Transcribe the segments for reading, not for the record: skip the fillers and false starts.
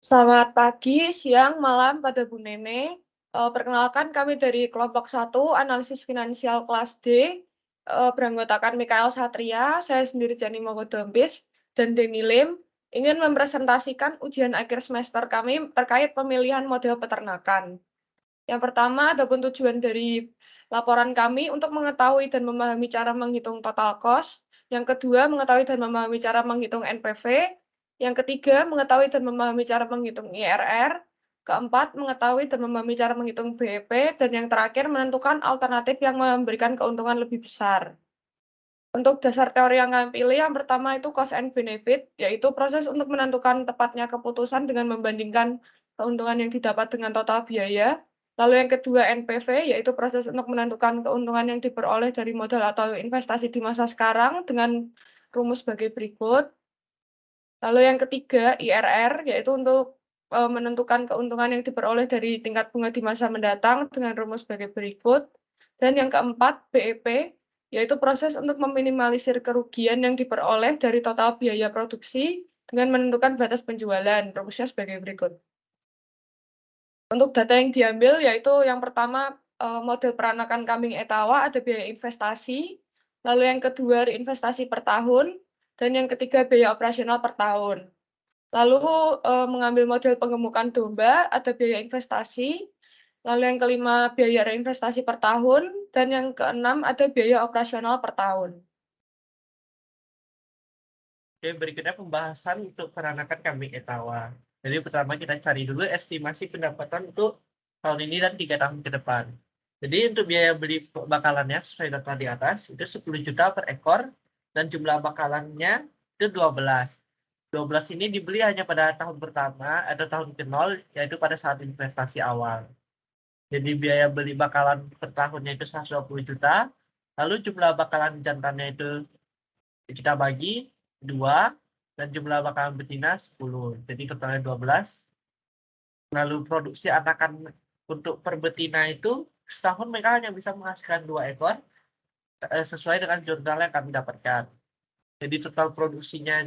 Selamat pagi, siang, malam pada Bu Nene. Perkenalkan kami dari kelompok 1 Analisis Finansial kelas D, beranggotakan Mikael Satria, saya sendiri Jani Mogodompis, dan Denny Lim, ingin mempresentasikan ujian akhir semester kami terkait pemilihan model peternakan. Yang pertama, adapun tujuan dari laporan kami untuk mengetahui dan memahami cara menghitung total cost. Yang kedua, mengetahui dan memahami cara menghitung NPV. Yang ketiga, mengetahui dan memahami cara menghitung IRR. Keempat, mengetahui dan memahami cara menghitung BEP. Dan yang terakhir, menentukan alternatif yang memberikan keuntungan lebih besar. Untuk dasar teori yang kami pilih, yang pertama itu cost and benefit, yaitu proses untuk menentukan tepatnya keputusan dengan membandingkan keuntungan yang didapat dengan total biaya. Lalu yang kedua NPV, yaitu proses untuk menentukan keuntungan yang diperoleh dari modal atau investasi di masa sekarang dengan rumus sebagai berikut. Lalu yang ketiga IRR, yaitu untuk menentukan keuntungan yang diperoleh dari tingkat bunga di masa mendatang dengan rumus sebagai berikut. Dan yang keempat BEP, yaitu proses untuk meminimalisir kerugian yang diperoleh dari total biaya produksi dengan menentukan batas penjualan. Rumusnya sebagai berikut. Untuk data yang diambil yaitu yang pertama, model peranakan kambing etawa ada biaya investasi, lalu yang kedua reinvestasi per tahun, dan yang ketiga biaya operasional per tahun. Lalu, mengambil model penggemukan domba ada biaya investasi, lalu yang kelima biaya reinvestasi per tahun, dan yang keenam ada biaya operasional per tahun. Oke, berikutnya pembahasan untuk peranakan kambing etawa. Jadi pertama kita cari dulu estimasi pendapatan untuk tahun ini dan 3 tahun ke depan. Jadi untuk biaya beli bakalannya sesuai data di atas itu 10 juta per ekor dan jumlah bakalannya itu 12. 12 ini dibeli hanya pada tahun pertama atau tahun ke-0 yaitu pada saat investasi awal. Jadi biaya beli bakalan per tahunnya itu 120 juta, lalu jumlah bakalan jantannya itu kita bagi 2 dan jumlah bakalan betina 10. Jadi totalnya 12. Lalu produksi anakan untuk per betina itu setahun mereka hanya bisa menghasilkan 2 ekor sesuai dengan jurnal yang kami dapatkan. Jadi total produksinya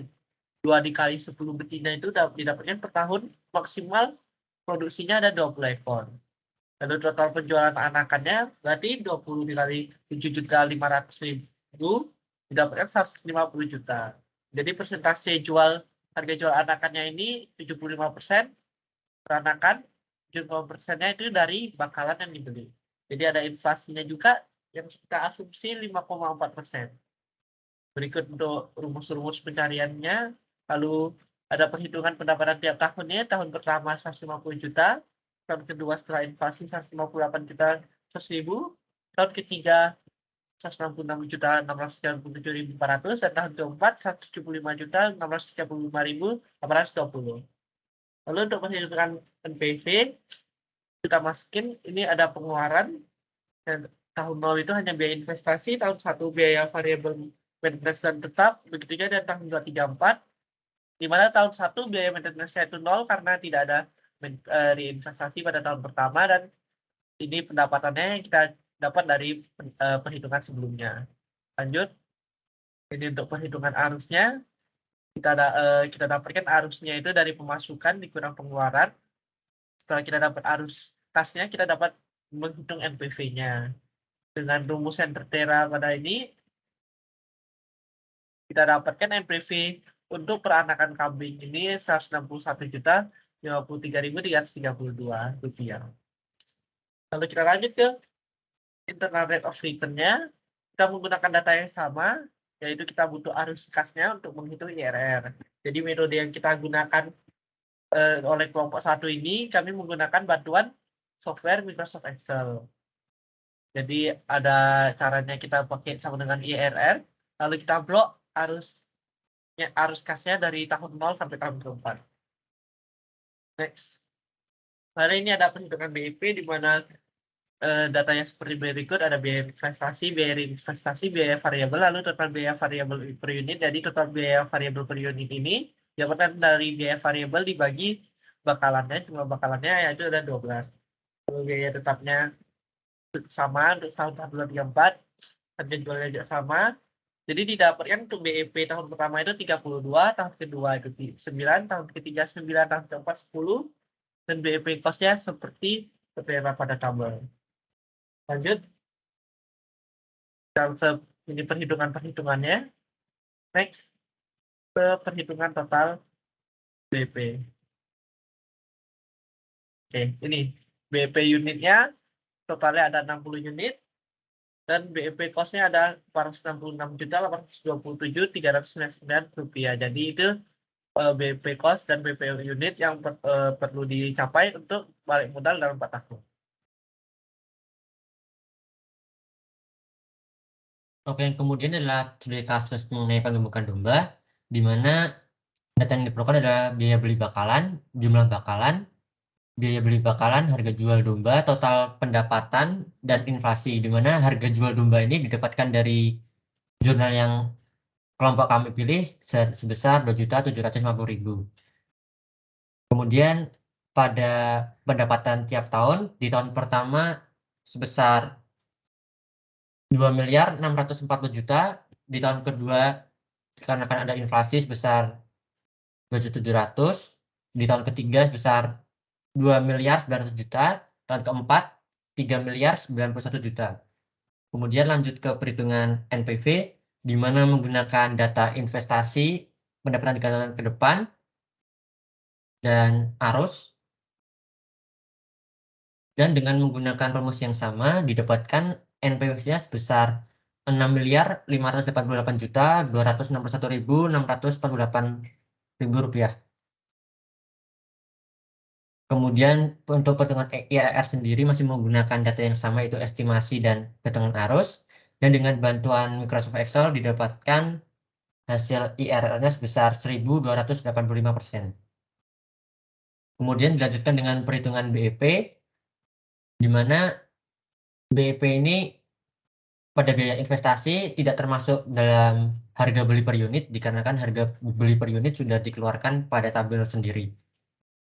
2 dikali 10 betina itu didapatkan per tahun maksimal produksinya ada 20 ekor. Lalu total penjualan anakannya berarti 20 dikali 7.500.000 didapatkan 150 juta. Jadi persentase harga jual anakannya ini 75% peranakan, 70%-nya itu dari bakalan yang dibeli. Jadi ada inflasinya juga yang kita asumsi 5,4%. Berikut untuk rumus-rumus pencariannya, lalu ada perhitungan pendapatan tiap tahunnya, tahun pertama 150 juta, tahun kedua setelah inflasi 158 juta 100.000, tahun ketiga 166.637.400 dan tahun keempat 175.635.820. Lalu untuk perhitungan NPV kita masukin ini ada pengeluaran dan tahun 0 itu hanya biaya investasi, tahun 1 biaya variabel maintenance dan tetap, begitu dan tahun 2, 3, 4 di mana tahun 1 biaya maintenance-nya itu 0 karena tidak ada reinvestasi pada tahun pertama dan ini pendapatannya yang kita dapat dari perhitungan sebelumnya. Lanjut, ini untuk perhitungan arusnya kita dapatkan arusnya itu dari pemasukan dikurang pengeluaran. Setelah kita dapat arus kasnya, kita dapat menghitung NPV-nya. Dengan rumus yang tertera pada ini, kita dapatkan NPV untuk peranakan kambing ini 161.053.332 rupiah. Lalu kita lanjut ke internal rate of return-nya. Kita menggunakan data yang sama, yaitu kita butuh arus kasnya untuk menghitung IRR. Jadi metode yang kita gunakan oleh kelompok 1 ini, kami menggunakan bantuan software Microsoft Excel. Jadi ada caranya kita pakai sama dengan IRR, lalu kita blok arus kasnya dari tahun 0 sampai tahun keempat. Next. Lalu ini ada perhitungan BIP di mana datanya seperti berikut, ada biaya investasi, biaya variabel, lalu total biaya variabel per unit. Jadi total biaya variabel per unit ini dapatkan dari biaya variabel dibagi bakalannya, jumlah bakalannya yaitu ada 12. Lalu biaya tetapnya sama untuk tahun 1, 2, 3, 4, harga jualnya juga sama. Jadi didapatkan untuk BEP tahun pertama itu 32, tahun kedua itu 9, tahun ketiga 9, tahun keempat 10, dan BEP cost-nya seperti tertera pada tabel. Lanjut, dan ini perhitungan-perhitungannya. Next, ke perhitungan total BEP. Oke, ini BEP unitnya totalnya ada 60 unit, dan BEP cost-nya ada Rp466.827.399. Jadi itu BEP cost dan BEP unit yang perlu dicapai untuk balik modal dalam 4 tahun. Oke, yang kemudian adalah studi kasus mengenai penggemukan domba, di mana data yang diperlukan adalah biaya beli bakalan, jumlah bakalan, biaya beli bakalan, harga jual domba, total pendapatan, dan inflasi, di mana harga jual domba ini didapatkan dari jurnal yang kelompok kami pilih sebesar Rp2.750.000. Kemudian pada pendapatan tiap tahun, di tahun pertama sebesar Rp2.640.000.000, di tahun kedua karena akan ada inflasi sebesar 2.700.000, di tahun ketiga sebesar 2.900.000.000, tahun keempat 3.091.000.000. Kemudian lanjut ke perhitungan NPV, di mana menggunakan data investasi, pendapatan 3 tahun ke depan, dan arus, dan dengan menggunakan rumus yang sama didapatkan NPV-nya sebesar Rp6.581.261.648.000 Kemudian untuk perhitungan IRR sendiri masih menggunakan data yang sama, yaitu estimasi dan perhitungan arus, dan dengan bantuan Microsoft Excel didapatkan hasil IRR-nya sebesar 1.285%. Kemudian dilanjutkan dengan perhitungan BEP, di mana BEP ini pada biaya investasi tidak termasuk dalam harga beli per unit, dikarenakan harga beli per unit sudah dikeluarkan pada tabel sendiri.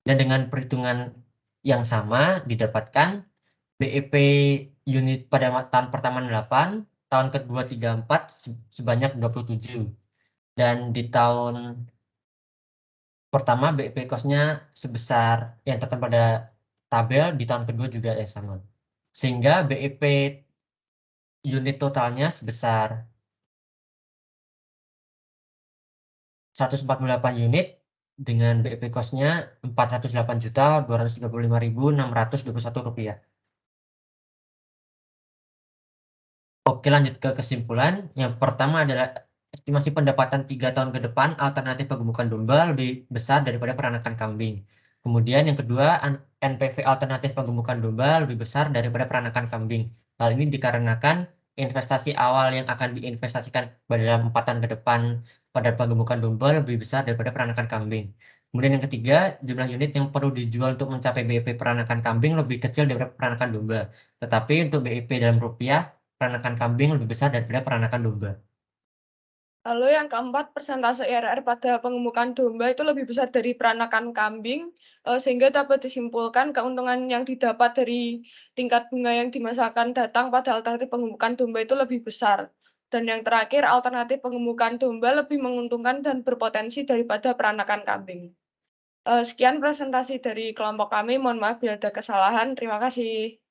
Dan dengan perhitungan yang sama didapatkan BEP unit pada tahun pertama 8, tahun kedua 34 sebanyak 27. Dan di tahun pertama BEP cost-nya sebesar yang tertera pada tabel, di tahun kedua juga yang sama. Sehingga BEP unit totalnya sebesar 148 unit dengan BEP cost-nya Rp408.235.621. Oke, lanjut ke kesimpulan. Yang pertama adalah estimasi pendapatan 3 tahun ke depan alternatif penggemukan domba lebih besar daripada peranakan kambing. Kemudian yang kedua, NPV alternatif penggemukan domba lebih besar daripada peranakan kambing. Hal ini dikarenakan investasi awal yang akan diinvestasikan pada dalam 4 tahun ke depan pada penggemukan domba lebih besar daripada peranakan kambing. Kemudian yang ketiga, jumlah unit yang perlu dijual untuk mencapai BEP peranakan kambing lebih kecil daripada peranakan domba. Tetapi untuk BEP dalam rupiah, peranakan kambing lebih besar daripada peranakan domba. Lalu yang keempat, persentase IRR pada pengemukan domba itu lebih besar dari peranakan kambing, sehingga dapat disimpulkan keuntungan yang didapat dari tingkat bunga yang di masa akan datang pada alternatif pengemukan domba itu lebih besar. Dan yang terakhir, alternatif pengemukan domba lebih menguntungkan dan berpotensi daripada peranakan kambing. Sekian presentasi dari kelompok kami, mohon maaf bila ada kesalahan. Terima kasih.